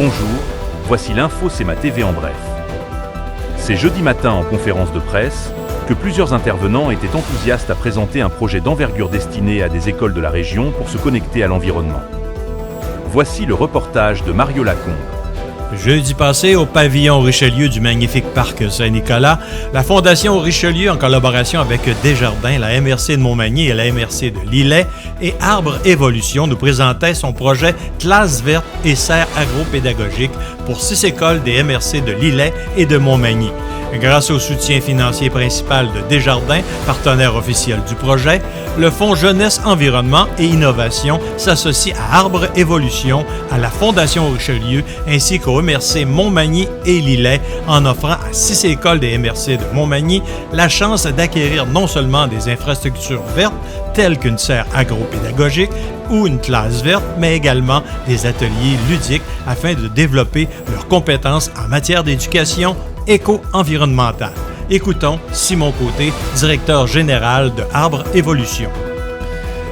Bonjour, voici l'info CEMA TV en bref. C'est jeudi matin en conférence de presse que plusieurs intervenants étaient enthousiastes à présenter un projet d'envergure destiné à des écoles de la région pour se connecter à l'environnement. Voici le reportage de Mario Lacombe. Jeudi passé, au pavillon Richelieu du magnifique parc Saint-Nicolas, la Fondation Richelieu, en collaboration avec Desjardins, la MRC de Montmagny et la MRC de Lillet et Arbre Évolution, nous présentait son projet Classe verte et serre agro-pédagogique pour 6 écoles des MRC de Lillet et de Montmagny. Grâce au soutien financier principal de Desjardins, partenaire officiel du projet, le Fonds Jeunesse, Environnement et Innovation s'associe à Arbre Évolution, à la Fondation Richelieu ainsi qu'au MRC Montmagny et Lillet en offrant à 6 écoles des MRC de Montmagny la chance d'acquérir non seulement des infrastructures vertes telles qu'une serre agro-pédagogique ou une classe verte, mais également des ateliers ludiques afin de développer leurs compétences en matière d'éducation éco-environnementale. Écoutons Simon Côté, directeur général de Arbre Évolution.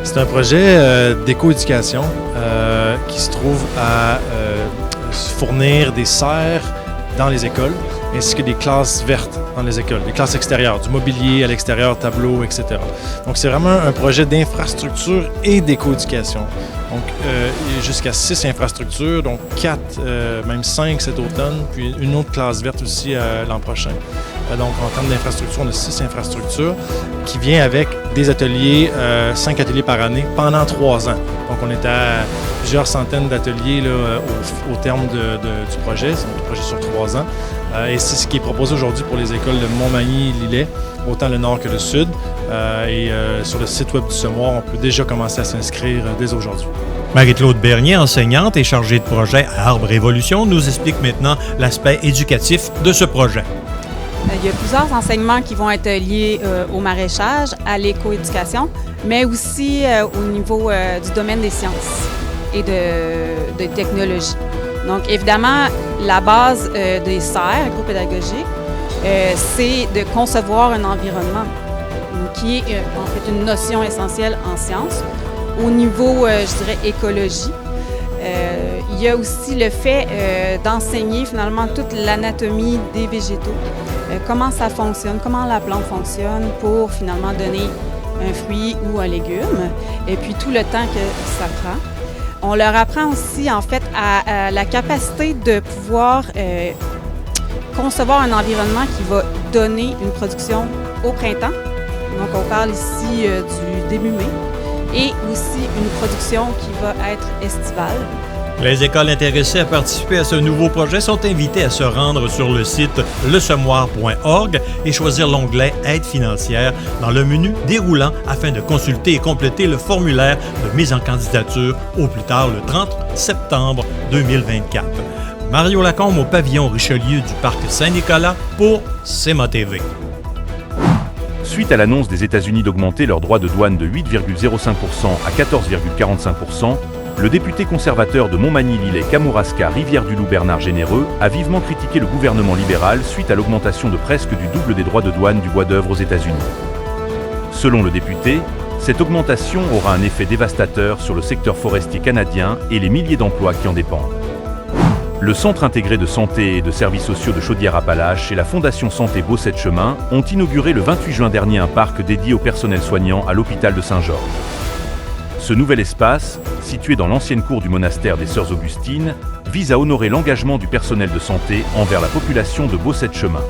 C'est un projet d'éco-éducation qui se trouve à fournir des serres dans les écoles ainsi que des classes vertes dans les écoles, des classes extérieures, du mobilier à l'extérieur, tableaux, etc. Donc c'est vraiment un projet d'infrastructure et d'éco-éducation. Donc jusqu'à 6 infrastructures, donc 4, même 5 cet automne, puis une autre classe verte aussi l'an prochain. Donc en termes d'infrastructure, on a 6 infrastructures qui viennent avec des ateliers, 5 ateliers par année pendant 3 ans. Donc on est à plusieurs centaines d'ateliers là, au terme du projet. C'est un projet sur 3 ans. Et c'est ce qui est proposé aujourd'hui pour les écoles de Montmagny et Lillet, autant le nord que le sud. Sur le site web du Semoir, on peut déjà commencer à s'inscrire dès aujourd'hui. Marie-Claude Bernier, enseignante et chargée de projet à Arbre Évolution, nous explique maintenant l'aspect éducatif de ce projet. Il y a plusieurs enseignements qui vont être liés au maraîchage, à l'éco-éducation, mais aussi au niveau du domaine des sciences et de technologie. Donc, évidemment, la base des serres agro-pédagogiques, c'est de concevoir un environnement qui est en fait une notion essentielle en sciences. Au niveau, je dirais, écologie, il y a aussi le fait d'enseigner finalement toute l'anatomie des végétaux, comment ça fonctionne, comment la plante fonctionne pour finalement donner un fruit ou un légume, et puis tout le temps que ça prend. On leur apprend aussi en fait à la capacité de pouvoir concevoir un environnement qui va donner une production au printemps. Donc on parle ici du début mai. Et aussi une production qui va être estivale. Les écoles intéressées à participer à ce nouveau projet sont invitées à se rendre sur le site lesemoir.org et choisir l'onglet « Aide financière » dans le menu déroulant afin de consulter et compléter le formulaire de mise en candidature au plus tard le 30 septembre 2024. Mario Lacombe au pavillon Richelieu du parc Saint-Nicolas pour CEMA TV. Suite à l'annonce des États-Unis d'augmenter leurs droits de douane de 8,05% à 14,45%, le député conservateur de Montmagny-Lillet Kamouraska Rivière-du-Loup Bernard Généreux a vivement critiqué le gouvernement libéral suite à l'augmentation de presque du double des droits de douane du bois d'œuvre aux États-Unis. Selon le député, cette augmentation aura un effet dévastateur sur le secteur forestier canadien et les milliers d'emplois qui en dépendent. Le Centre intégré de santé et de services sociaux de Chaudière-Appalaches et la Fondation Santé Beau-Sept-Chemins ont inauguré le 28 juin dernier un parc dédié au personnel soignant à l'hôpital de Saint-Georges. Ce nouvel espace, situé dans l'ancienne cour du monastère des Sœurs Augustines, vise à honorer l'engagement du personnel de santé envers la population de Beau-Sept-Chemins.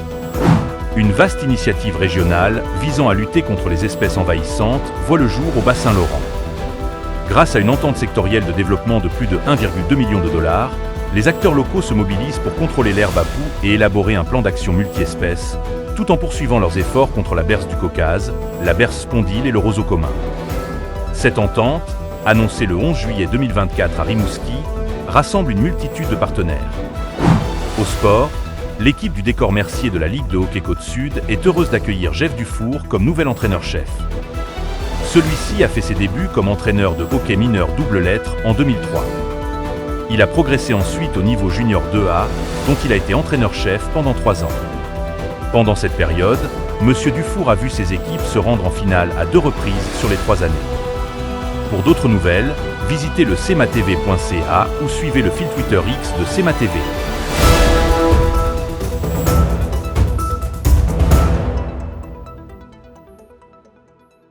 Une vaste initiative régionale visant à lutter contre les espèces envahissantes voit le jour au bassin Laurent. Grâce à une entente sectorielle de développement de plus de 1,2 million de dollars, les acteurs locaux se mobilisent pour contrôler l'herbe à poux et élaborer un plan d'action multi-espèces, tout en poursuivant leurs efforts contre la berce du Caucase, la berce spondyle et le roseau commun. Cette entente, annoncée le 11 juillet 2024 à Rimouski, rassemble une multitude de partenaires. Au sport, l'équipe du décor Mercier de la Ligue de hockey Côte-Sud est heureuse d'accueillir Jeff Dufour comme nouvel entraîneur-chef. Celui-ci a fait ses débuts comme entraîneur de hockey mineur double lettre en 2003. Il a progressé ensuite au niveau junior 2A, dont il a été entraîneur-chef pendant 3 ans. Pendant cette période, M. Dufour a vu ses équipes se rendre en finale à 2 reprises sur les 3 années. Pour d'autres nouvelles, visitez le cmatv.ca ou suivez le fil Twitter X de CMATV.